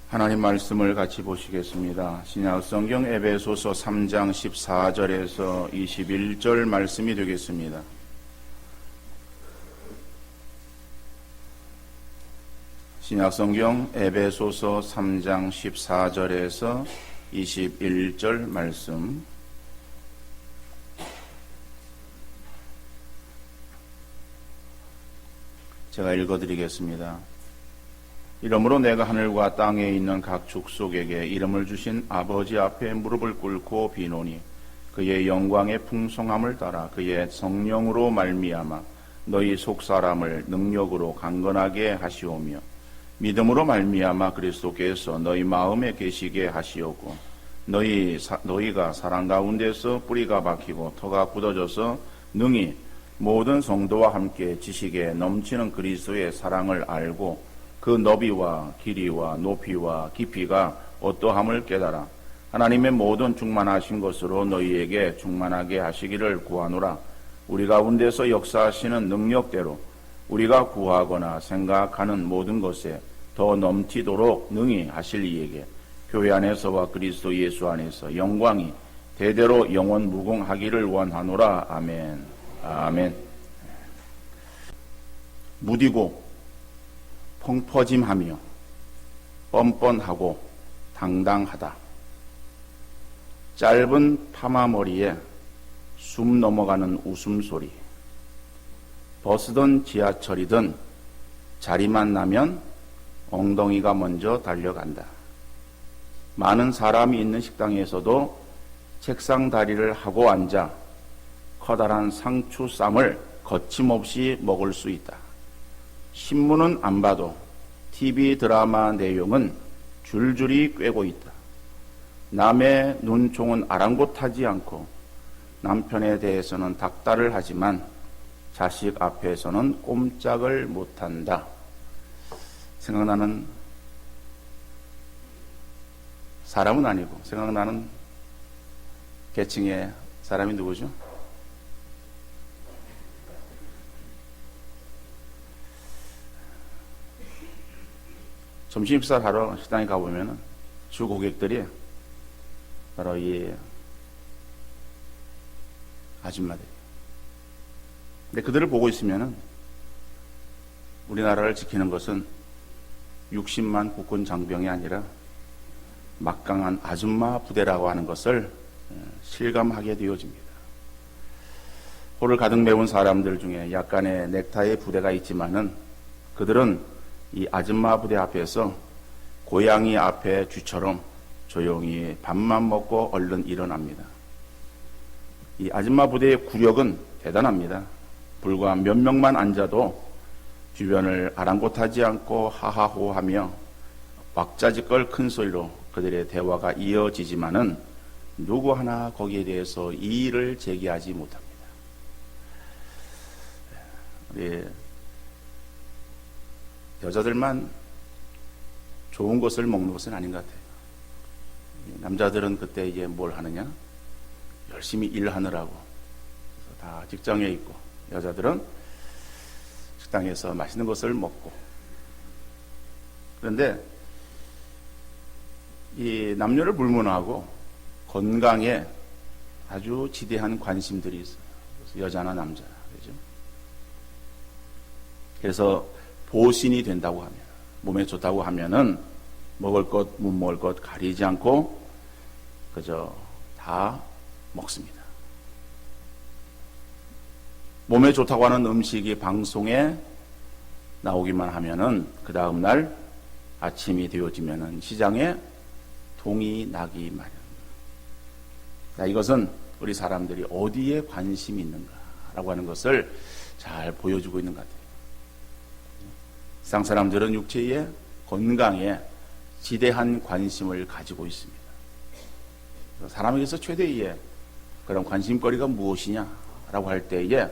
하나님 말씀을 같이 보시겠습니다. 신약성경 에베소서 3장 14절에서 21절 말씀이 되겠습니다. 신약성경 에베소서 3장 14절에서 21절 말씀, 제가 읽어드리겠습니다. 이러므로 내가 하늘과 땅에 있는 각 족속에게 이름을 주신 아버지 앞에 무릎을 꿇고 비노니 그의 영광의 풍성함을 따라 그의 성령으로 말미암아 너희 속사람을 능력으로 강건하게 하시오며 믿음으로 말미암아 그리스도께서 너희 마음에 계시게 하시오고 너희가 사랑 가운데서 뿌리가 박히고 터가 굳어져서 능히 모든 성도와 함께 지식에 넘치는 그리스도의 사랑을 알고 그 너비와 길이와 높이와 깊이가 어떠함을 깨달아 하나님의 모든 충만하신 것으로 너희에게 충만하게 하시기를 구하노라. 우리 가운데서 역사하시는 능력대로 우리가 구하거나 생각하는 모든 것에 더 넘치도록 능히 하실 이에게 교회 안에서와 그리스도 예수 안에서 영광이 대대로 영원 무궁하기를 원하노라. 아멘. 아멘. 무디고 펑퍼짐하며 뻔뻔하고 당당하다. 짧은 파마머리에 숨 넘어가는 웃음소리. 버스든 지하철이든 자리만 나면 엉덩이가 먼저 달려간다. 많은 사람이 있는 식당에서도 책상 다리를 하고 앉아 커다란 상추쌈을 거침없이 먹을 수 있다. 신문은 안 봐도 TV 드라마 내용은 줄줄이 꿰고 있다. 남의 눈총은 아랑곳하지 않고 남편에 대해서는 닥달을 하지만 자식 앞에서는 꼼짝을 못한다. 생각나는 사람은 아니고 생각나는 계층의 사람이 누구죠? 점심 식사를 하러 식당에 가보면 주 고객들이 바로 이 아줌마들이에요. 근데 그들을 보고 있으면 우리나라를 지키는 것은 60만 국군 장병이 아니라 막강한 아줌마 부대라고 하는 것을 실감하게 되어집니다. 호를 가득 메운 사람들 중에 약간의 넥타이 부대가 있지만은 그들은 이 아줌마 부대 앞에서 고양이 앞에 쥐처럼 조용히 밥만 먹고 얼른 일어납니다. 이 아줌마 부대의 구력은 대단합니다. 불과 몇 명만 앉아도 주변을 아랑곳하지 않고 하하호하며 왁자지껄 큰 소리로 그들의 대화가 이어지지만은 누구 하나 거기에 대해서 이의를 제기하지 못합니다. 여자들만 좋은 것을 먹는 것은 아닌 것 같아요. 남자들은 그때 이제 뭘 하느냐? 열심히 일하느라고 다 직장에 있고, 여자들은 식당에서 맛있는 것을 먹고. 그런데 이 남녀를 불문하고 건강에 아주 지대한 관심들이 있어요. 그래서 여자나 남자, 그죠? 그래서 보신이 된다고 하면, 몸에 좋다고 하면은 먹을 것, 못 먹을 것 가리지 않고 그저 다 먹습니다. 몸에 좋다고 하는 음식이 방송에 나오기만 하면은 그 다음날 아침이 되어지면은 시장에 동이 나기 마련. 이것은 우리 사람들이 어디에 관심이 있는가라고 하는 것을 잘 보여주고 있는 것 같아요. 세상 사람들은 육체의 건강에 지대한 관심을 가지고 있습니다. 사람에게서 최대의 그런 관심거리가 무엇이냐라고 할 때에,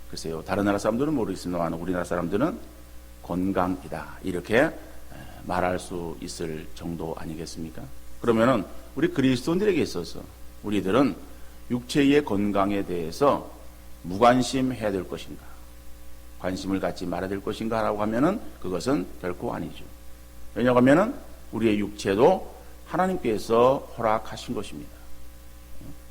글쎄요, 다른 나라 사람들은 모르겠습니다만 우리나라 사람들은 건강이다, 이렇게 말할 수 있을 정도 아니겠습니까? 그러면은 우리 그리스도인들에게 있어서 우리들은 육체의 건강에 대해서 무관심해야 될 것인가, 관심을 갖지 말아야 될 것인가 라고 하면은 그것은 결코 아니죠. 왜냐하면 우리의 육체도 하나님께서 허락하신 것입니다.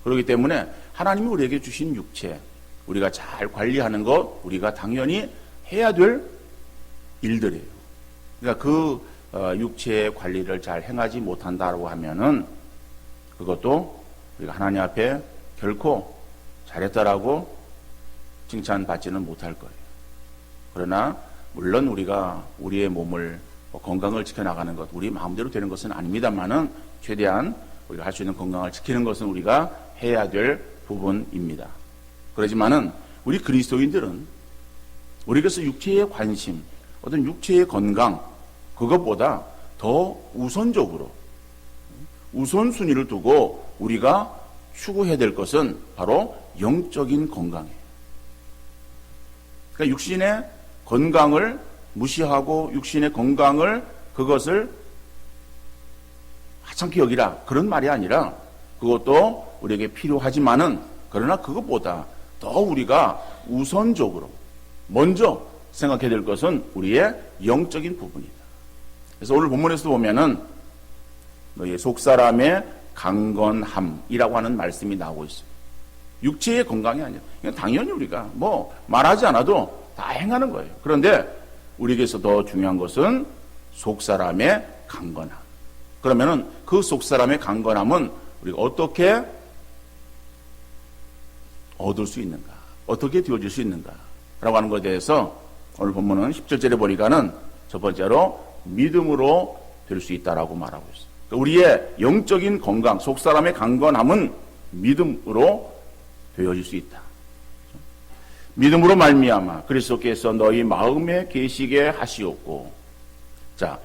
그렇기 때문에 하나님이 우리에게 주신 육체, 우리가 잘 관리하는 것, 우리가 당연히 해야 될 일들이에요. 그러니까 그 육체의 관리를 잘 행하지 못한다고 하면은 그것도 우리가 하나님 앞에 결코 잘했다라고 칭찬받지는 못할 거예요. 그러나 물론 우리가 우리의 몸을 건강을 지켜나가는 것, 우리 마음대로 되는 것은 아닙니다만은 최대한 우리가 할 수 있는 건강을 지키는 것은 우리가 해야 될 부분입니다. 그렇지만은 우리 그리스도인들은 우리께서 육체의 관심, 어떤 육체의 건강, 그것보다 더 우선적으로 우선순위를 두고 우리가 추구해야 될 것은 바로 영적인 건강이에요. 그러니까 육신의 건강을 무시하고 육신의 건강을 그것을 하찮게 여기라 그런 말이 아니라 그것도 우리에게 필요하지만은 그러나 그것보다 더 우리가 우선적으로 먼저 생각해야 될 것은 우리의 영적인 부분이다. 그래서 오늘 본문에서 보면은 너희 속사람의 강건함이라고 하는 말씀이 나오고 있어요. 육체의 건강이 아니라 당연히 우리가 뭐 말하지 않아도 다 행하는 거예요. 그런데 우리에게서 더 중요한 것은 속사람의 강건함. 그러면은 그 속사람의 강건함은 우리가 어떻게 얻을 수 있는가? 어떻게 되어질 수 있는가? 라고 하는 것에 대해서 오늘 본문은 17절에 보니까는 첫 번째로 믿음으로 될 수 있다라고 말하고 있어요. 그러니까 우리의 영적인 건강, 속사람의 강건함은 믿음으로 되어질 수 있다. 믿음으로 말미암아 그리스도께서 너희 마음에 계시게 하시옵고, 자,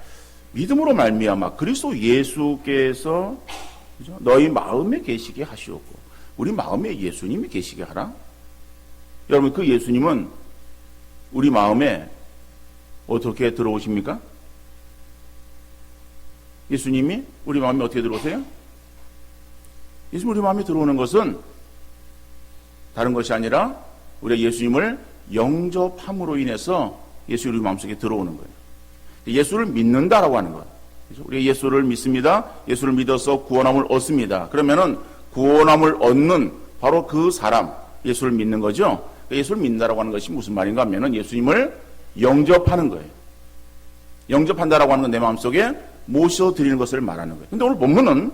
믿음으로 말미암아 그리스도 예수께서 그죠? 너희 마음에 계시게 하시옵고, 우리 마음에 예수님이 계시게 하라. 여러분, 그 예수님은 우리 마음에 어떻게 들어오십니까? 예수님이 우리 마음에 어떻게 들어오세요? 예수님 우리 마음에 들어오는 것은 다른 것이 아니라 우리가 예수님을 영접함으로 인해서 예수님이 우리 마음속에 들어오는 거예요. 예수를 믿는다라고 하는 것. 우리가 예수를 믿습니다. 예수를 믿어서 구원함을 얻습니다. 그러면은 구원함을 얻는 바로 그 사람, 예수를 믿는 거죠. 예수를 믿는다라고 하는 것이 무슨 말인가 하면은 예수님을 영접하는 거예요. 영접한다라고 하는 건 내 마음속에 모셔드리는 것을 말하는 거예요. 근데 오늘 본문은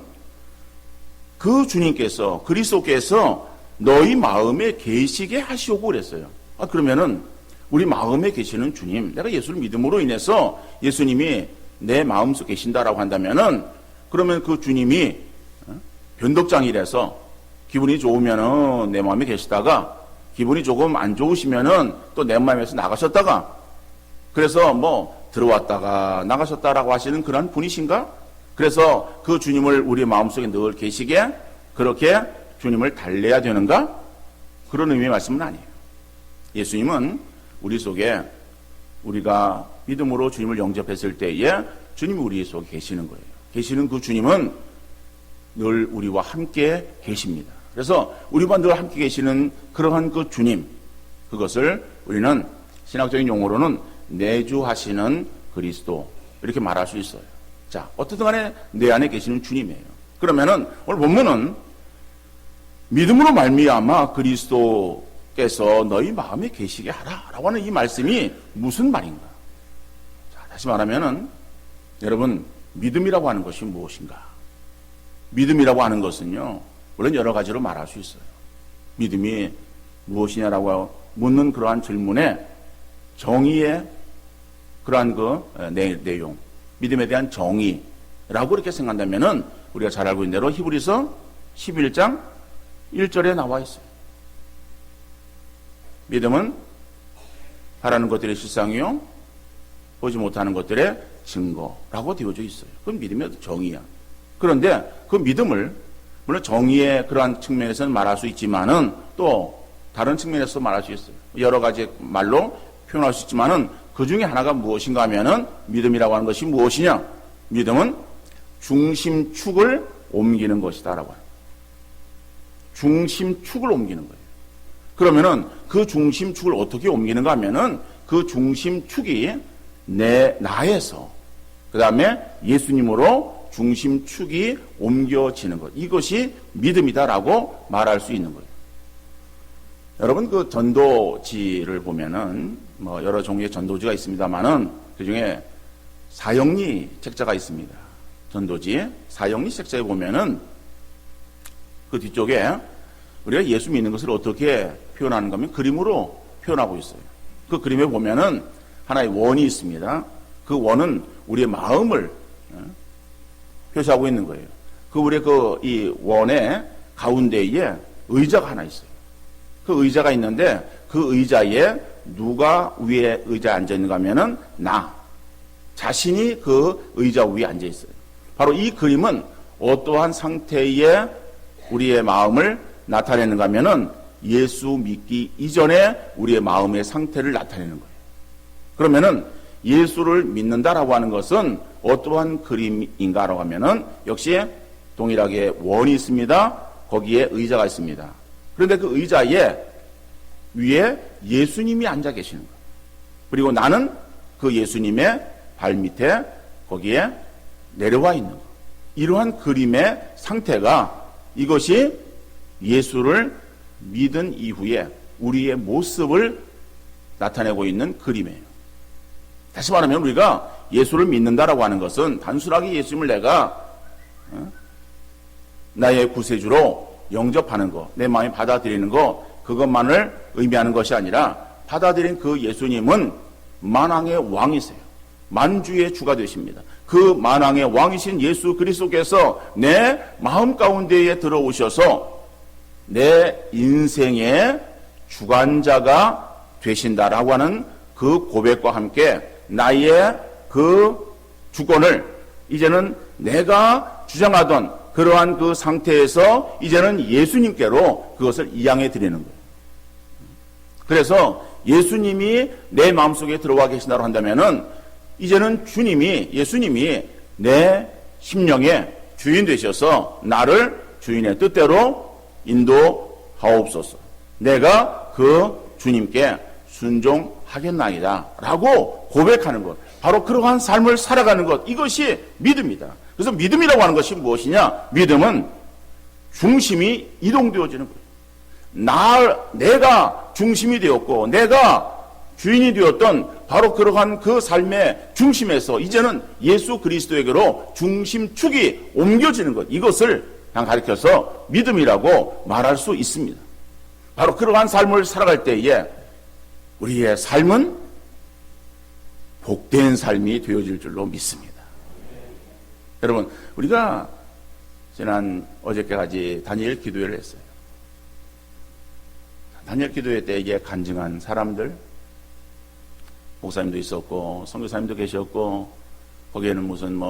그 주님께서, 그리스도께서 너희 마음에 계시게 하시오고 그랬어요. 그러면은 우리 마음에 계시는 주님, 내가 예수를 믿음으로 인해서 예수님이 내 마음속에 계신다라고 한다면은 그러면 그 주님이 변덕장이라서 기분이 좋으면은 내 마음에 계시다가 기분이 조금 안 좋으시면은 또 내 마음에서 나가셨다가 그래서 뭐 들어왔다가 나가셨다라고 하시는 그런 분이신가? 그래서 그 주님을 우리 마음속에 늘 계시게 그렇게 주님을 달래야 되는가? 그런 의미의 말씀은 아니에요. 예수님은 우리 속에 우리가 믿음으로 주님을 영접했을 때에 주님이 우리 속에 계시는 거예요. 계시는 그 주님은 늘 우리와 함께 계십니다. 그래서 우리와 늘 함께 계시는 그러한 그 주님, 그것을 우리는 신학적인 용어로는 내주하시는 그리스도 이렇게 말할 수 있어요. 자, 어떻든 간에 내 안에 계시는 주님이에요. 그러면은 오늘 본문은 믿음으로 말미암아 그리스도께서 너희 마음에 계시게 하라라고 하는 이 말씀이 무슨 말인가? 자, 다시 말하면은 여러분, 믿음이라고 하는 것이 무엇인가? 믿음이라고 하는 것은요, 물론 여러 가지로 말할 수 있어요. 믿음이 무엇이냐라고 묻는 그러한 질문에 정의의 그러한 내용, 믿음에 대한 정의라고 이렇게 생각한다면은 우리가 잘 알고 있는 대로 히브리서 11장 1절에 나와 있어요. 믿음은 바라는 것들의 실상이요, 보지 못하는 것들의 증거라고 되어져 있어요. 그건 믿음의 정의야. 그런데 그 믿음을 물론 정의의 그러한 측면에서는 말할 수 있지만은 또 다른 측면에서 말할 수 있어요. 여러 가지 말로 표현할 수 있지만은 그 중에 하나가 무엇인가 하면은 믿음이라고 하는 것이 무엇이냐? 믿음은 중심축을 옮기는 것이다라고 합니다. 중심축을 옮기는 거예요. 그러면은 그 중심축을 어떻게 옮기는가 하면은 그 중심축이 내 나에서 그 다음에 예수님으로 중심축이 옮겨지는 것. 이것이 믿음이다라고 말할 수 있는 거예요. 여러분, 그 전도지를 보면은 뭐 여러 종류의 전도지가 있습니다만은 그 중에 사형리 책자가 있습니다. 전도지에 사형리 책자에 보면은 그 뒤쪽에 우리가 예수 믿는 것을 어떻게 표현하는가 하면 그림으로 표현하고 있어요. 그 그림에 보면은 하나의 원이 있습니다. 그 원은 우리의 마음을 표시하고 있는 거예요. 그 우리의 이 원의 가운데에 의자가 하나 있어요. 그 의자가 있는데 그 의자에 누가 위에 의자에 앉아 있는가 하면은 나 자신이 그 의자 위에 앉아 있어요. 바로 이 그림은 어떠한 상태의 우리의 마음을 나타내는가 하면은 예수 믿기 이전에 우리의 마음의 상태를 나타내는 거예요. 그러면은 예수를 믿는다라고 하는 것은 어떠한 그림인가라고 하면은 역시 동일하게 원이 있습니다. 거기에 의자가 있습니다. 그런데 그 의자에 위에 예수님이 앉아 계시는 거예요. 그리고 나는 그 예수님의 발 밑에 거기에 내려와 있는 거예요. 이러한 그림의 상태가 이것이 예수를 믿은 이후에 우리의 모습을 나타내고 있는 그림이에요. 다시 말하면 우리가 예수를 믿는다라고 하는 것은 단순하게 예수님을 내가 나의 구세주로 영접하는 것, 내 마음에 받아들이는 것, 그것만을 의미하는 것이 아니라 받아들인 그 예수님은 만왕의 왕이세요. 만주의 주가 되십니다. 그 만왕의 왕이신 예수 그리스도께서 내 마음 가운데에 들어오셔서 내 인생의 주관자가 되신다라고 하는 그 고백과 함께 나의 그 주권을 이제는 내가 주장하던 그러한 그 상태에서 이제는 예수님께로 그것을 이양해 드리는 거예요. 그래서 예수님이 내 마음속에 들어와 계신다고 한다면은 이제는 예수님이 내 심령의 주인 되셔서 나를 주인의 뜻대로 인도하옵소서. 내가 그 주님께 순종하겠나이다 라고 고백하는 것, 바로 그러한 삶을 살아가는 것, 이것이 믿음이다. 그래서 믿음이라고 하는 것이 무엇이냐? 믿음은 중심이 이동되어지는 거예요. 내가 중심이 되었고 내가 주인이 되었던 바로 그러한 그 삶의 중심에서 이제는 예수 그리스도에게로 중심축이 옮겨지는 것, 이것을 가리켜서 믿음이라고 말할 수 있습니다. 바로 그러한 삶을 살아갈 때에 우리의 삶은 복된 삶이 되어질 줄로 믿습니다. 여러분, 우리가 지난 어저께까지 다니엘 기도회를 했어요. 다니엘 기도회 때 이게 간증한 사람들, 목사님도 있었고 선교사님도 계셨고 거기에는 무슨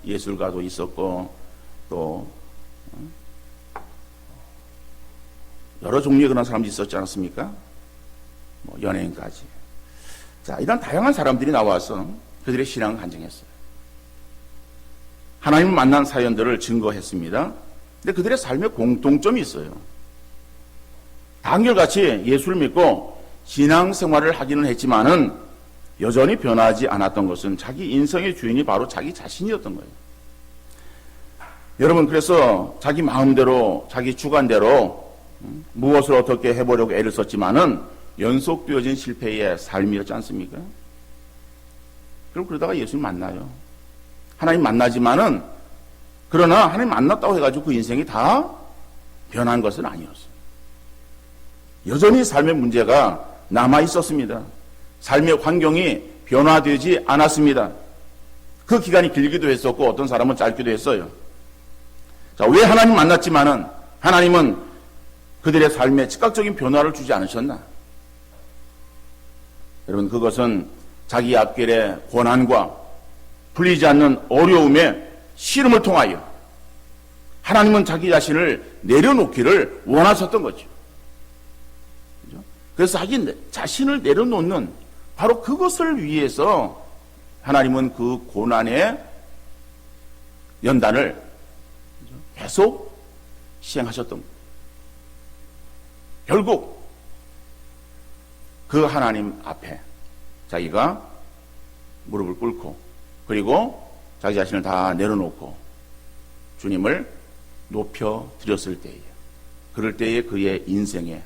예술가도 있었고 또 여러 종류의 그런 사람들이 있었지 않았습니까? 연예인까지. 자, 이런 다양한 사람들이 나와서 그들의 신앙을 간증했어요. 하나님을 만난 사연들을 증거했습니다. 근데 그들의 삶에 공통점이 있어요. 다 한결같이 예수를 믿고 신앙생활을 하기는 했지만은 여전히 변하지 않았던 것은 자기 인생의 주인이 바로 자기 자신이었던 거예요. 여러분, 그래서 자기 마음대로 자기 주관대로 무엇을 어떻게 해보려고 애를 썼지만은 연속되어진 실패의 삶이었지 않습니까? 그럼 그러다가 예수님 만나요. 하나님 만나지만은 그러나 하나님 만났다고 해가지고 그 인생이 다 변한 것은 아니었어요. 여전히 삶의 문제가 남아 있었습니다. 삶의 환경이 변화되지 않았습니다. 그 기간이 길기도 했었고 어떤 사람은 짧기도 했어요. 자, 왜 하나님 만났지만은 하나님은 그들의 삶에 즉각적인 변화를 주지 않으셨나? 여러분, 그것은 자기 앞길의 고난과 풀리지 않는 어려움의 시름을 통하여 하나님은 자기 자신을 내려놓기를 원하셨던 거죠. 그래서 자기 자신을 내려놓는 바로 그것을 위해서 하나님은 그 고난의 연단을 계속 시행하셨던 거예요. 결국 그 하나님 앞에 자기가 무릎을 꿇고 그리고 자기 자신을 다 내려놓고 주님을 높여 드렸을 때에, 그럴 때에 그의 인생에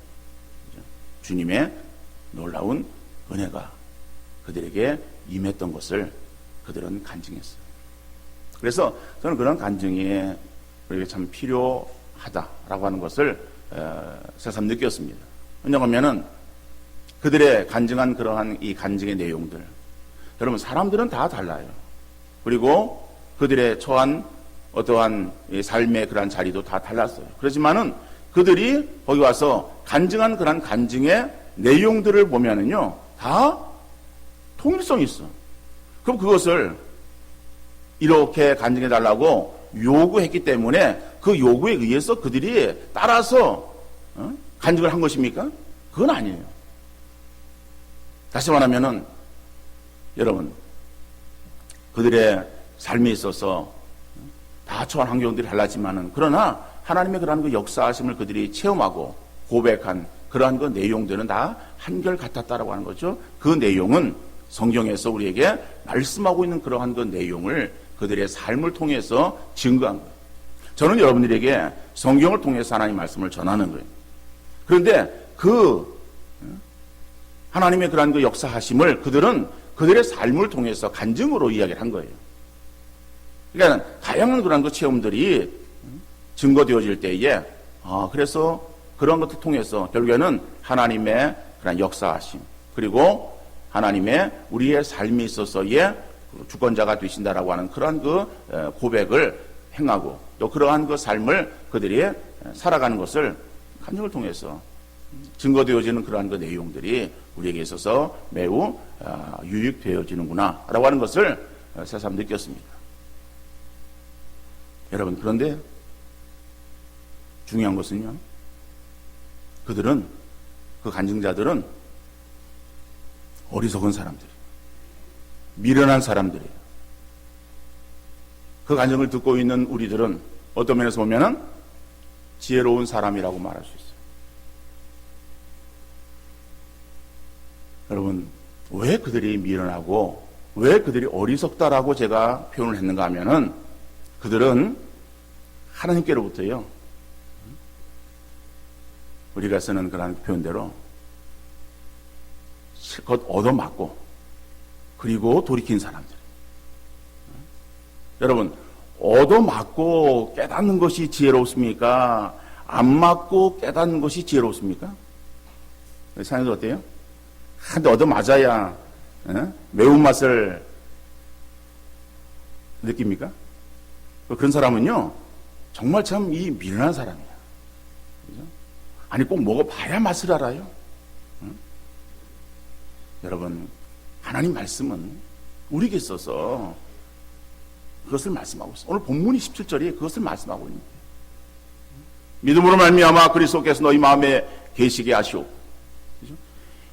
주님의 놀라운 은혜가 그들에게 임했던 것을 그들은 간증했어요. 그래서 저는 그런 간증이 우리에게 참 필요하다라고 하는 것을 새삼 느꼈습니다. 왜냐하면 그들의 간증한 그러한 이 간증의 내용들, 여러분 사람들은 다 달라요. 그리고 그들의 처한 어떠한 삶의 그러한 자리도 다 달랐어요. 그렇지만은 그들이 거기 와서 간증한 그러한 간증의 내용들을 보면은요, 다 통일성이 있어. 그럼 그것을 이렇게 간증해 달라고 요구했기 때문에 그 요구에 의해서 그들이 따라서 간증을 한 것입니까? 그건 아니에요. 다시 말하면은 여러분, 그들의 삶에 있어서 다 처한 환경들이 달랐지만은, 그러나 하나님의 그러한 그 역사하심을 그들이 체험하고 고백한 그러한 그 내용들은 다 한결 같았다라고 하는 거죠. 그 내용은 성경에서 우리에게 말씀하고 있는 그러한 그 내용을 그들의 삶을 통해서 증거한 거예요. 저는 여러분들에게 성경을 통해서 하나님 말씀을 전하는 거예요. 그런데 그 하나님의 그러한 그 역사하심을 그들은 그들의 삶을 통해서 간증으로 이야기를 한 거예요. 그러니까 다양한 그런 그 체험들이 증거되어질 때에 그래서 그런 것을 통해서 결국에는 하나님의 그런 역사하심, 그리고 하나님의 우리의 삶에 있어서의 주권자가 되신다라고 하는 그러한 그 고백을 행하고 또 그러한 그 삶을 그들이 살아가는 것을 간증을 통해서 증거되어지는 그러한 그 내용들이 우리에게 있어서 매우 유익되어지는구나 라고 하는 것을 새삼 느꼈습니다. 여러분, 그런데 중요한 것은요, 그들은, 그 간증자들은 어리석은 사람들이에요. 미련한 사람들이에요. 그 간증을 듣고 있는 우리들은 어떤 면에서 보면은 지혜로운 사람이라고 말할 수 있어요. 여러분, 왜 그들이 미련하고 왜 그들이 어리석다라고 제가 표현을 했는가 하면은, 그들은 하나님께로부터요, 우리가 쓰는 그런 표현대로 실컷 얻어맞고 그리고 돌이킨 사람들. 여러분, 얻어맞고 깨닫는 것이 지혜롭습니까? 안 맞고 깨닫는 것이 지혜롭습니까? 사연도 어때요? 한데 얻어맞아야 매운맛을 느낍니까? 그런 사람은요, 정말 참 이 미련한 사람이야. 그죠? 아니, 꼭 먹어봐야 맛을 알아요. 여러분, 하나님 말씀은 우리에게 있어서 그것을 말씀하고 있어요. 오늘 본문이 17절에 그것을 말씀하고 있는 거예요. 믿음으로 말미암아 그리스도께서 너희 마음에 계시게 하시오. 그죠?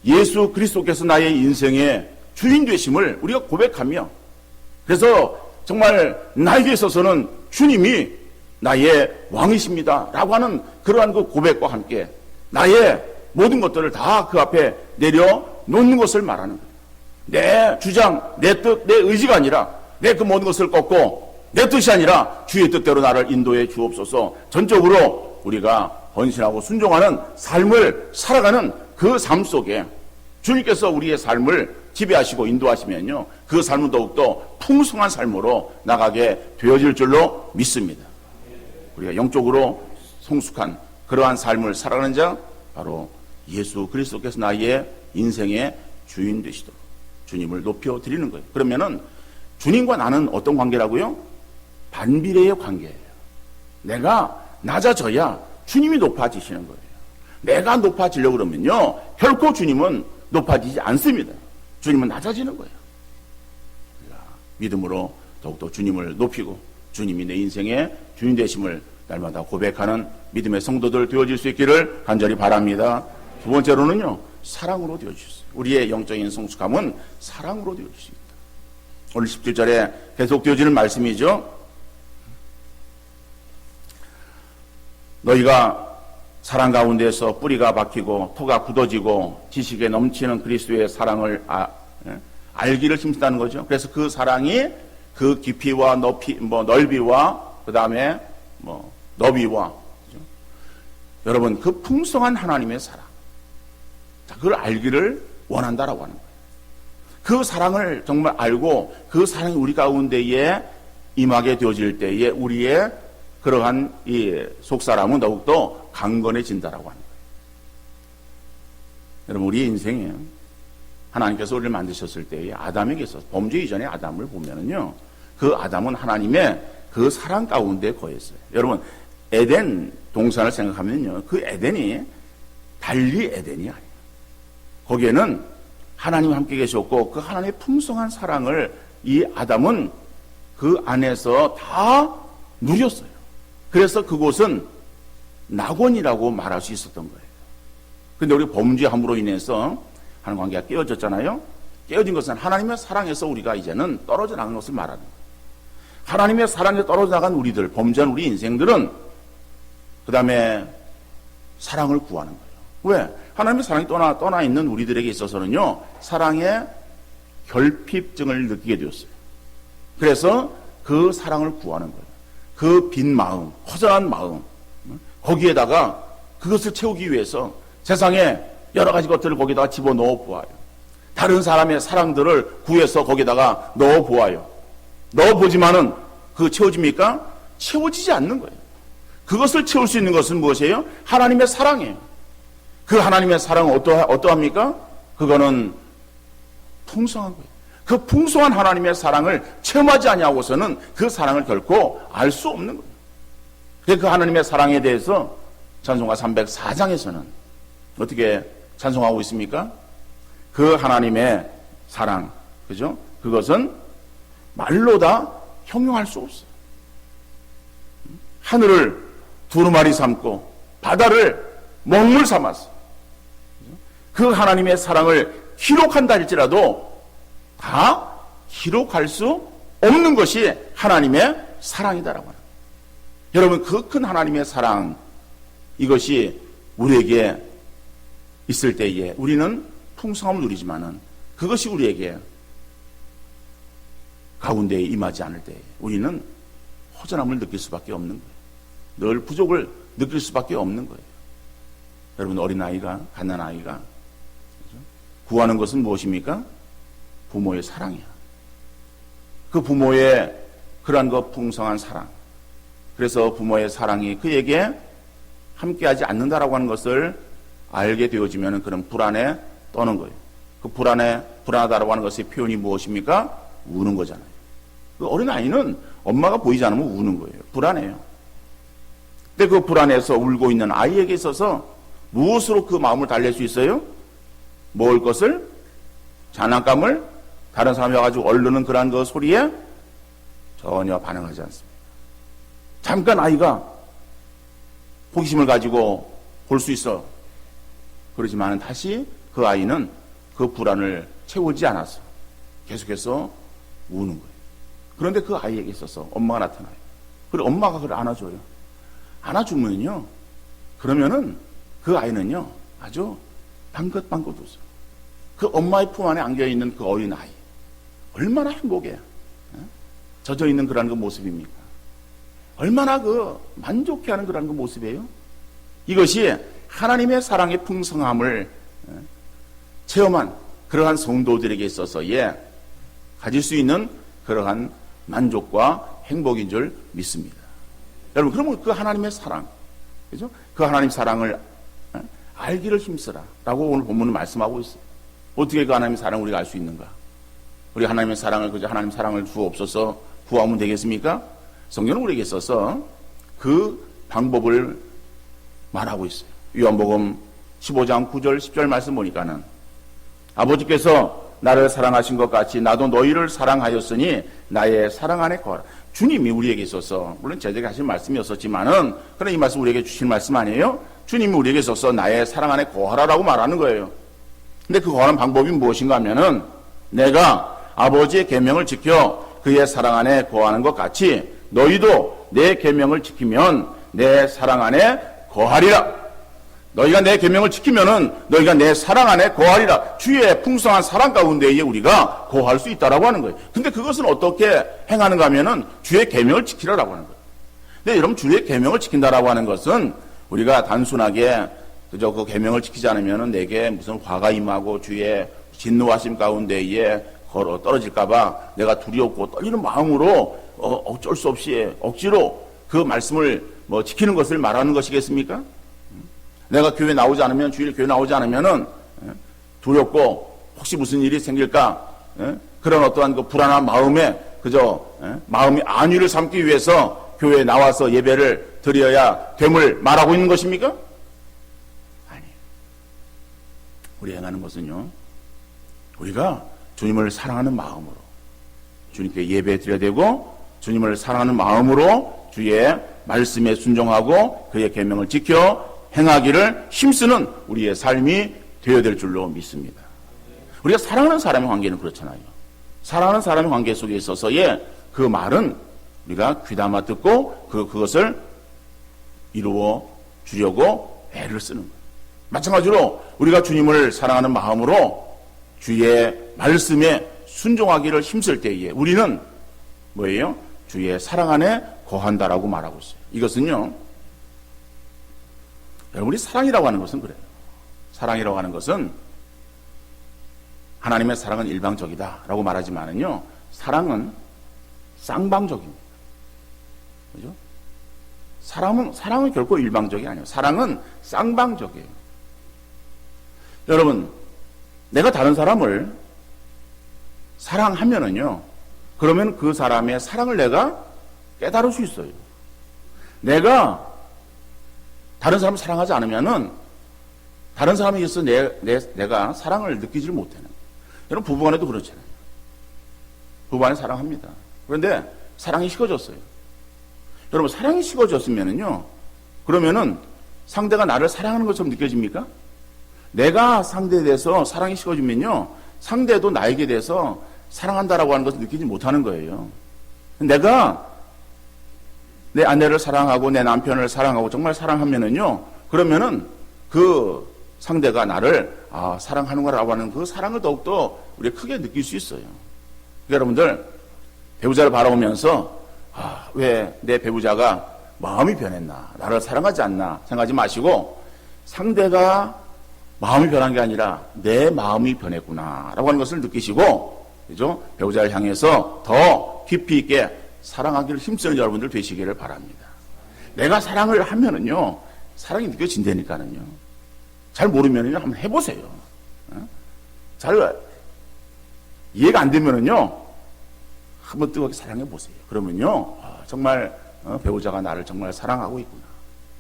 예수 그리스도께서 나의 인생의 주인 되심을 우리가 고백하며, 그래서 정말 나에게 있어서는 주님이 나의 왕이십니다 라고 하는 그러한 그 고백과 함께 나의 모든 것들을 다 그 앞에 내려놓는 것을 말하는 거예요. 내 주장, 내 뜻, 내 의지가 아니라 내 그 모든 것을 꺾고 내 뜻이 아니라 주의 뜻대로 나를 인도해 주옵소서. 전적으로 우리가 헌신하고 순종하는 삶을 살아가는 그 삶 속에 주님께서 우리의 삶을 지배하시고 인도하시면요, 그 삶은 더욱더 풍성한 삶으로 나가게 되어질 줄로 믿습니다. 우리가 영적으로 성숙한 그러한 삶을 살아가는 자, 바로 예수 그리스도께서 나의 인생의 주인 되시도록 주님을 높여드리는 거예요. 그러면은 주님과 나는 어떤 관계라고요? 반비례의 관계예요. 내가 낮아져야 주님이 높아지시는 거예요. 내가 높아지려고 그러면요, 결코 주님은 높아지지 않습니다. 주님은 낮아지는 거예요. 우리가 믿음으로 더욱더 주님을 높이고 주님이 내 인생의 주인 되심을 날마다 고백하는 믿음의 성도들 되어질 수 있기를 간절히 바랍니다. 두 번째로는요, 사랑으로 되어주셨어요. 우리의 영적인 성숙함은 사랑으로 되어질 수 있다. 오늘 17절에 계속 되어지는 말씀이죠. 너희가 사랑 가운데서 뿌리가 박히고 토가 굳어지고 지식에 넘치는 그리스도의 사랑을 알기를 힘쓰다는 거죠. 그래서 그 사랑이 그 깊이와 높이, 넓이와 그 다음에 너비와, 그죠? 여러분, 그 풍성한 하나님의 사랑, 자, 그걸 알기를 원한다라고 하는 거예요. 그 사랑을 정말 알고 그 사랑이 우리 가운데에 임하게 되어질 때에 우리의 그러한 이 속사람은 더욱더 강건해진다라고 하는 거예요. 여러분, 우리의 인생에 하나님께서 우리를 만드셨을 때에 아담에게 있어서 범죄 이전의 아담을 보면은요, 그 아담은 하나님의 그 사랑 가운데 거했어요. 여러분, 에덴 동산을 생각하면요, 그 에덴이 달리 에덴이 아니에요. 거기에는 하나님과 함께 계셨고 그 하나님의 풍성한 사랑을 이 아담은 그 안에서 다 누렸어요. 그래서 그곳은 낙원이라고 말할 수 있었던 거예요. 그런데 우리 범죄함으로 인해서 하는 관계가 깨어졌잖아요. 깨어진 것은 하나님의 사랑에서 우리가 이제는 떨어져 나간 것을 말하는 거예요. 하나님의 사랑에 떨어져 나간 우리들, 범죄한 우리 인생들은 그 다음에 사랑을 구하는 거예요. 왜? 하나님의 사랑이 떠나 있는 우리들에게 있어서는요, 사랑의 결핍증을 느끼게 되었어요. 그래서 그 사랑을 구하는 거예요. 그 빈 마음, 허전한 마음, 거기에다가 그것을 채우기 위해서 세상에 여러 가지 것들을 거기다가 집어넣어 보아요. 다른 사람의 사랑들을 구해서 거기다가 넣어 보아요. 넣어 보지만은 그 채워집니까? 채워지지 않는 거예요. 그것을 채울 수 있는 것은 무엇이에요? 하나님의 사랑이에요. 그 하나님의 사랑은 어떠합니까? 그거는 풍성한 거예요. 그 풍성한 하나님의 사랑을 체험하지 아니하고서는 그 사랑을 결코 알 수 없는 거예요. 그 하나님의 사랑에 대해서 찬송가 304장에서는 어떻게 찬송하고 있습니까? 그 하나님의 사랑, 그죠? 그것은 말로 다 형용할 수 없어요. 하늘을 두루마리 삼고 바다를 먹물 삼았어. 그 하나님의 사랑을 기록한다 할지라도 다 기록할 수 없는 것이 하나님의 사랑이다라고 합니다. 여러분, 그 큰 하나님의 사랑, 이것이 우리에게 있을 때에 우리는 풍성함을 누리지만은 그것이 우리에게 가운데에 임하지 않을 때에 우리는 허전함을 느낄 수밖에 없는 거예요. 늘 부족을 느낄 수밖에 없는 거예요. 여러분, 어린아이가, 갓난아이가 구하는 것은 무엇입니까? 부모의 사랑이야. 그 부모의 그러한 그 풍성한 사랑. 그래서 부모의 사랑이 그에게 함께하지 않는다라고 하는 것을 알게 되어지면 그런 불안에 떠는 거예요. 그 불안하다라고 하는 것의 표현이 무엇입니까? 우는 거잖아요. 그 어린아이는 엄마가 보이지 않으면 우는 거예요. 불안해요. 근데 그 불안해서 울고 있는 아이에게 있어서 무엇으로 그 마음을 달랠 수 있어요? 먹을 것을, 장난감을, 다른 사람이 와가지고 얼르는 그러한 그 소리에 전혀 반응하지 않습니다. 잠깐 아이가 호기심을 가지고 볼 수 있어. 그러지만 다시 그 아이는 그 불안을 채우지 않았어. 계속해서 우는 거예요. 그런데 그 아이에게 있어서 엄마가 나타나요. 그리고 엄마가 그걸 안아줘요. 안아주면요, 그러면은 그 아이는요 아주 방긋방긋 웃어요. 그 엄마의 품 안에 안겨있는 그 어린 아이, 얼마나 행복해. 젖어있는 그런 그 모습입니까? 얼마나 그 만족해하는 그런 그 모습이에요. 이것이 하나님의 사랑의 풍성함을 체험한 그러한 성도들에게 있어서의 가질 수 있는 그러한 만족과 행복인 줄 믿습니다. 여러분, 그러면 그 하나님의 사랑, 그죠? 그 하나님 사랑을 알기를 힘쓰라 라고 오늘 본문은 말씀하고 있어요. 어떻게 그 하나님의 사랑을 우리가 알 수 있는가? 우리 하나님의 사랑을, 그저 하나님 사랑을 주옵소서 구하면 되겠습니까? 성경은 우리에게 있어서 그 방법을 말하고 있어요. 요한복음 15장 9절 10절 말씀 보니까는 아버지께서 나를 사랑하신 것 같이 나도 너희를 사랑하였으니 나의 사랑 안에 거하라. 주님이 우리에게 있어서, 물론 제자에게 하신 말씀이었었지만은 그러나 이 말씀 우리에게 주신 말씀 아니에요? 주님이 우리에게 있어서 나의 사랑 안에 거하라라고 말하는 거예요. 근데 그 거하는 방법이 무엇인가 하면은 내가 아버지의 계명을 지켜 그의 사랑 안에 거하는 것 같이 너희도 내 계명을 지키면 내 사랑 안에 거하리라. 너희가 내 계명을 지키면은 너희가 내 사랑 안에 거하리라. 주의 풍성한 사랑 가운데에 우리가 거할 수 있다라고 하는 거예요. 근데 그것은 어떻게 행하는가 하면은 주의 계명을 지키라라고 하는 거예요. 근데 여러분, 주의 계명을 지킨다라고 하는 것은 우리가 단순하게 그저 그 계명을 지키지 않으면은 내게 무슨 화가 임하고 주의 진노하심 가운데에 걸어 떨어질까봐 내가 두렵고 떨리는 마음으로 어쩔 수 없이 억지로 그 말씀을 지키는 것을 말하는 것이겠습니까? 내가 교회 나오지 않으면, 주일 교회 나오지 않으면은 두렵고 혹시 무슨 일이 생길까, 그런 어떠한 그 불안한 마음에 그저 마음이 안위를 삼기 위해서 교회에 나와서 예배를 드려야 됨을 말하고 있는 것입니까? 아니. 우리 행하는 것은요, 우리가 주님을 사랑하는 마음으로 주님께 예배 드려야 되고, 주님을 사랑하는 마음으로 주의 말씀에 순종하고 그의 계명을 지켜 행하기를 힘쓰는 우리의 삶이 되어야 될 줄로 믿습니다. 우리가 사랑하는 사람의 관계는 그렇잖아요. 사랑하는 사람의 관계 속에 있어서의 그 말은 우리가 귀담아 듣고 그것을 이루어 주려고 애를 쓰는 거예요. 마찬가지로 우리가 주님을 사랑하는 마음으로 주의 말씀에 순종하기를 힘쓸 때에 우리는 뭐예요? 주의 사랑 안에 거한다라고 말하고 있어요. 이것은요, 여러분이 사랑이라고 하는 것은 그래요. 사랑이라고 하는 것은 하나님의 사랑은 일방적이다라고 말하지만은요, 사랑은 쌍방적입니다. 그죠? 사랑은 결코 일방적이 아니에요. 사랑은 쌍방적이에요. 여러분, 내가 다른 사람을 사랑하면은요, 그러면 그 사람의 사랑을 내가 깨달을 수 있어요. 내가 다른 사람을 사랑하지 않으면은 다른 사람에 의해서 내가 사랑을 느끼지를 못하는 거예요. 여러분, 부부간에도 그렇잖아요. 부부간에 사랑합니다. 그런데 사랑이 식어졌어요. 여러분, 사랑이 식어졌으면은요, 그러면은 상대가 나를 사랑하는 것처럼 느껴집니까? 내가 상대에 대해서 사랑이 식어지면요, 상대도 나에게 대해서 사랑한다라고 하는 것을 느끼지 못하는 거예요. 내가 내 아내를 사랑하고 내 남편을 사랑하고 정말 사랑하면은요, 그러면은 그 상대가 나를 사랑하는구나라고 하는 그 사랑을 더욱더 우리가 크게 느낄 수 있어요. 그러니까 여러분들, 배우자를 바라보면서 왜 내 배우자가 마음이 변했나, 나를 사랑하지 않나 생각하지 마시고, 상대가 마음이 변한 게 아니라 내 마음이 변했구나 라고 하는 것을 느끼시고, 그죠? 배우자를 향해서 더 깊이 있게 사랑하기를 힘쓰는 여러분들 되시기를 바랍니다. 내가 사랑을 하면은요, 사랑이 느껴진다니까는요. 잘 모르면은요, 한번 해보세요. 잘 이해가 안 되면은요, 한번 뜨겁게 사랑해 보세요. 그러면요, 정말 배우자가 나를 정말 사랑하고 있구나,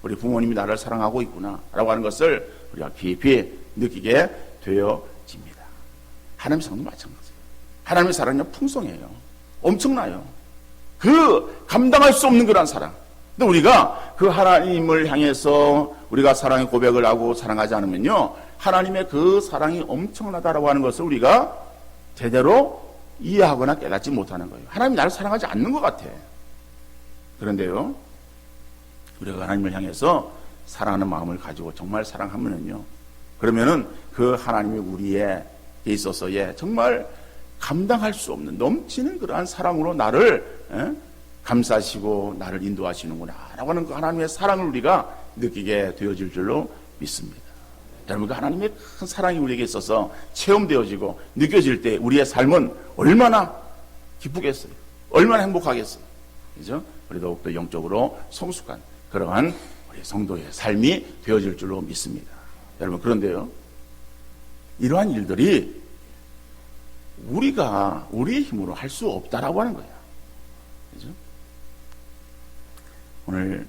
우리 부모님이 나를 사랑하고 있구나 라고 하는 것을 우리가 깊이 느끼게 되어집니다. 하나님의 사랑도 마찬가지예요. 하나님의 사랑은 풍성해요. 엄청나요. 그 감당할 수 없는 그런 사랑. 근데 우리가 그 하나님을 향해서 우리가 사랑의 고백을 하고 사랑하지 않으면요, 하나님의 그 사랑이 엄청나다라고 하는 것을 우리가 제대로 이해하거나 깨닫지 못하는 거예요. 하나님이 나를 사랑하지 않는 것 같아. 그런데요, 우리가 하나님을 향해서 사랑하는 마음을 가지고 정말 사랑하면은요, 그러면은 그 하나님이 우리에 있어서의 정말 감당할 수 없는 넘치는 그러한 사랑으로 나를 감싸시고 나를 인도하시는구나 라고 하는 그 하나님의 사랑을 우리가 느끼게 되어질 줄로 믿습니다. 여러분, 그 하나님의 큰 사랑이 우리에게 있어서 체험되어지고 느껴질 때 우리의 삶은 얼마나 기쁘겠어요. 얼마나 행복하겠어요. 그죠? 우리 더욱더 영적으로 성숙한 그러한 우리 성도의 삶이 되어질 줄로 믿습니다. 여러분, 그런데요, 이러한 일들이 우리가 우리의 힘으로 할 수 없다라고 하는 거예요. 그죠? 오늘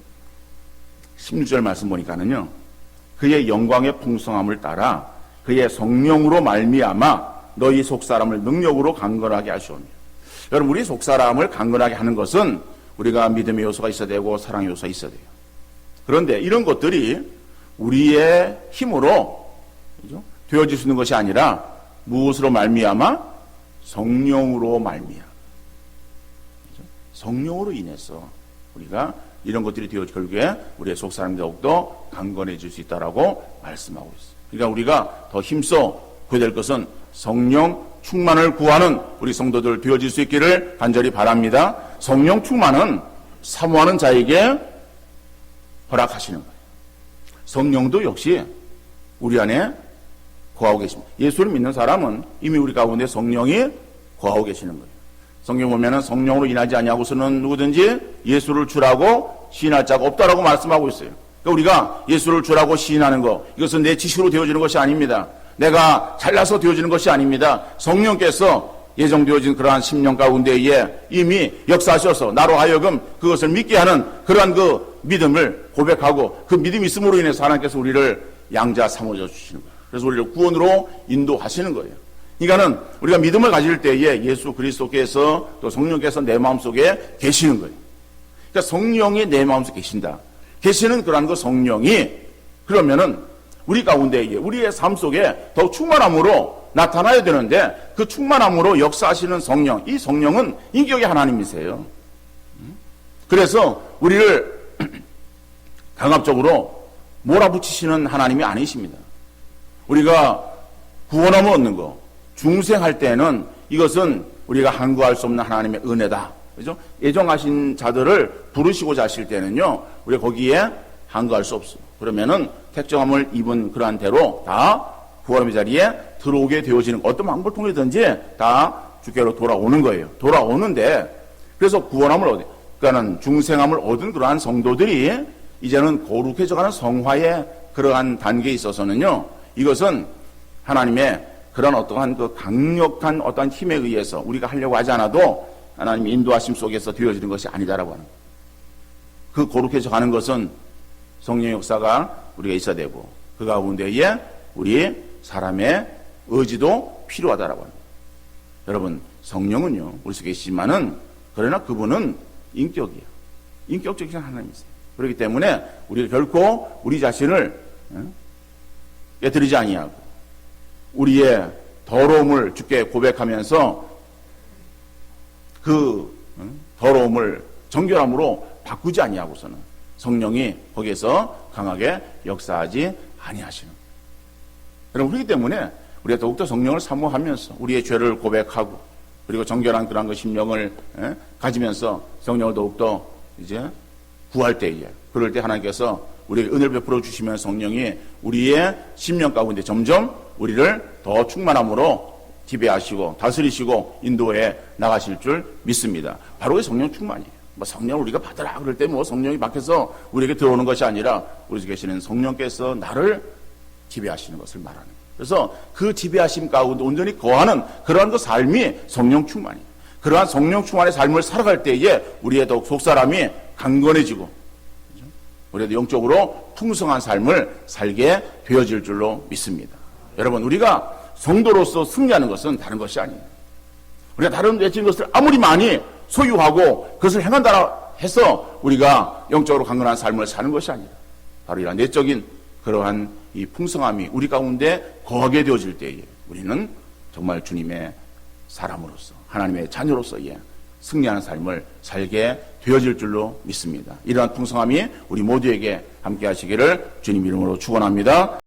16절 말씀 보니까는요, 그의 영광의 풍성함을 따라 그의 성령으로 말미암아 너희 속사람을 능력으로 강건하게 하시오며. 여러분, 우리 속사람을 강건하게 하는 것은 우리가 믿음의 요소가 있어야 되고 사랑의 요소가 있어야 돼요. 그런데 이런 것들이 우리의 힘으로, 그죠? 되어질 수 있는 것이 아니라 무엇으로 말미암아? 성령으로 말미암아. 그죠? 성령으로 인해서 우리가 이런 것들이 되어 결국에 우리의 속사람이 더욱더 강건해질 수 있다라고 말씀하고 있어요. 그러니까 우리가 더 힘써 구해야 될 것은 성령 충만을 구하는 우리 성도들 되어질 수 있기를 간절히 바랍니다. 성령 충만은 사모하는 자에게 허락하시는 거예요. 성령도 역시 우리 안에 거하고 계십니다. 예수를 믿는 사람은 이미 우리 가운데 성령이 거하고 계시는 거예요. 성경 보면은 성령으로 인하지 아니하고서는 누구든지 예수를 주라고 시인할 자가 없다라고 말씀하고 있어요. 그러니까 우리가 예수를 주라고 시인하는 거, 이것은 내 지식으로 되어지는 것이 아닙니다. 내가 잘나서 되어지는 것이 아닙니다. 성령께서 예정되어진 그러한 심령 가운데에 이미 역사하셔서 나로 하여금 그것을 믿게 하는 그러한 그 믿음을 고백하고 그 믿음이 있음으로 인해서 하나님께서 우리를 양자 삼아줘 주시는 거예요. 그래서 우리를 구원으로 인도하시는 거예요. 그러니까는 우리가 믿음을 가질 때에 예수 그리스도께서 또 성령께서 내 마음속에 계시는 거예요. 그러니까 성령이 내 마음속에 계신다. 계시는 그러한 그 성령이 그러면은 우리 가운데에 우리의 삶 속에 더 충만함으로 나타나야 되는데 그 충만함으로 역사하시는 성령, 이 성령은 인격의 하나님이세요. 그래서 우리를 강압적으로 몰아붙이시는 하나님이 아니십니다. 우리가 구원함을 얻는 거, 중생할 때는 이것은 우리가 한구할 수 없는 하나님의 은혜다. 그죠? 예정하신 자들을 부르시고자 하실 때는요, 우리가 거기에 한구할 수 없어요. 그러면은 택정함을 입은 그러한 대로 다 구원의 자리에 들어오게 되어지는 어떤 방법을 통해든지 다 주께로 돌아오는 거예요. 돌아오는데 그래서 구원함을 얻어, 그러니까는 중생함을 얻은 그러한 성도들이 이제는 거룩해져가는 성화의 그러한 단계에 있어서는요, 이것은 하나님의 그런 어떠한 그 강력한 어떠한 힘에 의해서 우리가 하려고 하지 않아도 하나님의 인도하심 속에서 되어지는 것이 아니다라고 하는 거예요. 그 거룩해져가는 것은 성령의 역사가 우리가 있어야 되고 그 가운데에 우리 사람의 의지도 필요하다라고 합니다. 여러분, 성령은요 우리 속에 계시지만은 그러나 그분은 인격이에요. 인격적인 하나님이세요. 그렇기 때문에 우리가 결코 우리 자신을 깨뜨리지 아니하고 우리의 더러움을 주께 고백하면서 그 더러움을 정결함으로 바꾸지 아니하고서는 성령이 거기에서 강하게 역사하지 아니하시는 거예요. 여러분, 그렇기 때문에 우리가 더욱더 성령을 사모하면서 우리의 죄를 고백하고 그리고 정결한 그런 그 심령을 가지면서 성령을 더욱더 이제 구할 때에 그럴 때 하나님께서 우리에게 은혜를 베풀어 주시면 성령이 우리의 심령 가운데 점점 우리를 더 충만함으로 지배하시고 다스리시고 인도해 나가실 줄 믿습니다. 바로 그 성령 충만이에요. 뭐 성령을 우리가 받으라 그럴 때 뭐 성령이 밖에서 우리에게 들어오는 것이 아니라 우리 속에 계시는 성령께서 나를 지배하시는 것을 말하는 거예요. 그래서 그 지배하심 가운데 온전히 거하는 그러한 그 삶이 성령 충만이에요. 그러한 성령 충만의 삶을 살아갈 때에 우리의 더욱 속사람이 강건해지고 우리도 영적으로 풍성한 삶을 살게 되어질 줄로 믿습니다. 여러분, 우리가 성도로서 승리하는 것은 다른 것이 아니에요. 우리가 다른 외적인 것을 아무리 많이 소유하고 그것을 행한다 해서 우리가 영적으로 강건한 삶을 사는 것이 아니라 바로 이런 내적인 그러한 이 풍성함이 우리 가운데 거하게 되어질 때에 우리는 정말 주님의 사람으로서 하나님의 자녀로서의 승리하는 삶을 살게 되어질 줄로 믿습니다. 이러한 풍성함이 우리 모두에게 함께 하시기를 주님 이름으로 축원합니다.